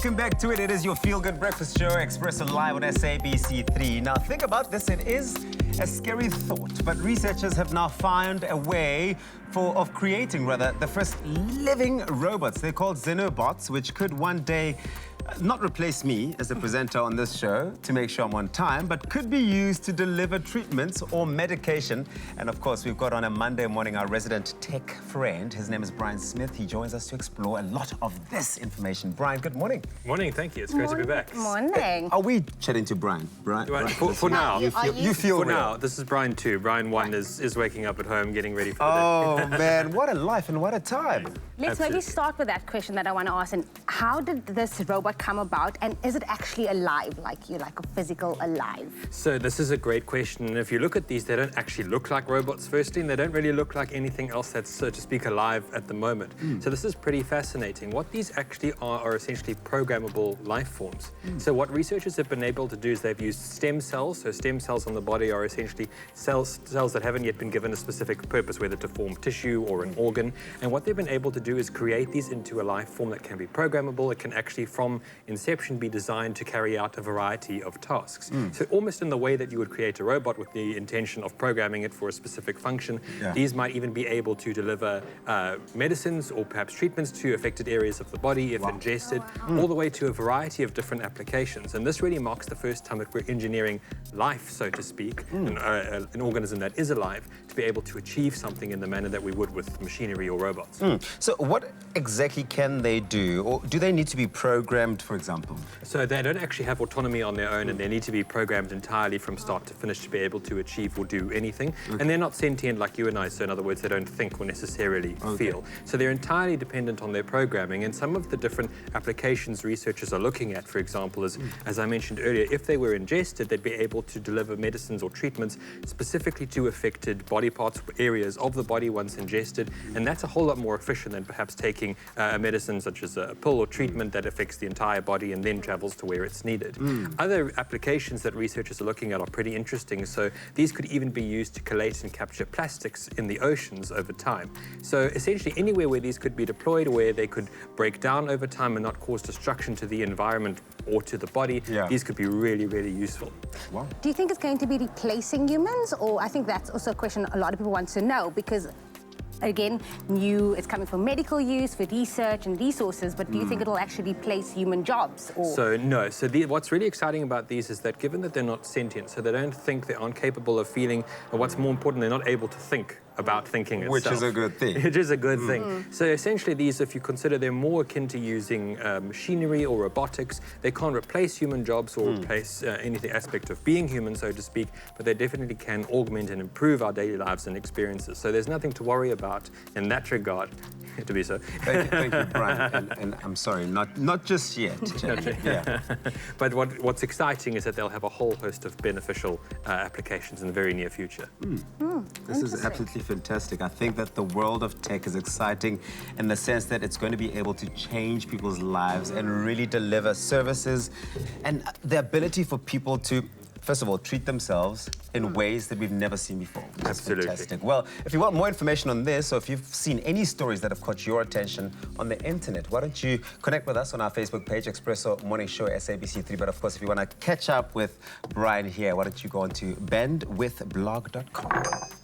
welcome back to it. It is your feel-good breakfast show, Expresso Live on SABC3. Now, think about this. It is a scary thought, but researchers have now found a way of creating, the first living robots. They're called xenobots, which could one day not replace me as a presenter on this show to make sure I'm on time, but could be used to deliver treatments or medication. And of course, we've got on a Monday morning our resident tech friend. His name is Bryan Smith. He joins us to explore a lot of this information. Bryan, good morning. Morning, thank you. It's great to be back. Morning. Are we chatting to Bryan? Bryan? For now. You feel for real. now. This is Bryan 2. Bryan 1 is waking up at home, getting ready for the day. Oh, man, what a life and what a time. Let's maybe start with that question that I want to ask. And how did this robot come about? And is it actually alive, like a physical alive? So this is a great question. And if you look at these, they don't actually look like robots, firstly, and they don't really look like anything else that's, so to speak, alive at the moment. So this is pretty fascinating. What these actually are essentially programmable life forms. So what researchers have been able to do is they've used stem cells. So stem cells on the body are essentially cells that haven't yet been given a specific purpose, whether to form tissue or an organ. And what they've been able to do is create these into a life form that can be programmable. It can actually, from inception, be designed to carry out a variety of tasks. So almost in the way that you would create a robot with the intention of programming it for a specific function, these might even be able to deliver medicines or perhaps treatments to affected areas of the body if ingested, all the way to a variety of different applications. And this really marks the first time that we're engineering life, so to speak, an organism that is alive, to be able to achieve something in the manner that we would with machinery or robots. So what exactly can they do? Or do they need to be programmed, for example? So they don't actually have autonomy on their own, and they need to be programmed entirely from start to finish to be able to achieve or do anything. And they're not sentient like you and I, so in other words, they don't think or necessarily feel. So they're entirely dependent on their programming. And some of the different applications researchers are looking at, for example, is, as I mentioned earlier, if they were ingested, they'd be able to deliver medicines or treatments specifically to affected body parts, areas of the body once ingested. And that's a whole lot more efficient than perhaps taking a medicine such as a pill or treatment that affects the entire body and then travels to where it's needed. Other applications that researchers are looking at are pretty interesting. So these could even be used to collate and capture plastics in the oceans over time. So essentially anywhere where these could be deployed, where they could break down over time and not cause destruction to the environment or to the body, these could be really, really useful. Wow. Do you think it's going to be replacing humans? Or I think that's also a question a lot of people want to know, because again, it's coming for medical use, for research and resources, but do you think it'll actually replace human jobs? Or? So no. So what's really exciting about these is that given that they're not sentient, so they don't think, they aren't capable of feeling, and what's more important, they're not able to think about thinking itself. Which is a good thing. It is a good thing. So essentially these, if you consider, they're more akin to using machinery or robotics. They can't replace human jobs or replace any aspect of being human, so to speak, but they definitely can augment and improve our daily lives and experiences. So there's nothing to worry about in that regard, to be so. Thank you, Bryan. And I'm sorry, not just yet. But what's exciting is that they'll have a whole host of beneficial applications in the very near future. This is absolutely fantastic. I think that the world of tech is exciting in the sense that it's going to be able to change people's lives and really deliver services, and the ability for people to, first of all, treat themselves in ways that we've never seen before. That's fantastic. Well, if you want more information on this, or if you've seen any stories that have caught your attention on the internet, why don't you connect with us on our Facebook page, Expresso Morning Show SABC3. But of course, if you want to catch up with Bryan here, why don't you go on to bendwithblog.com.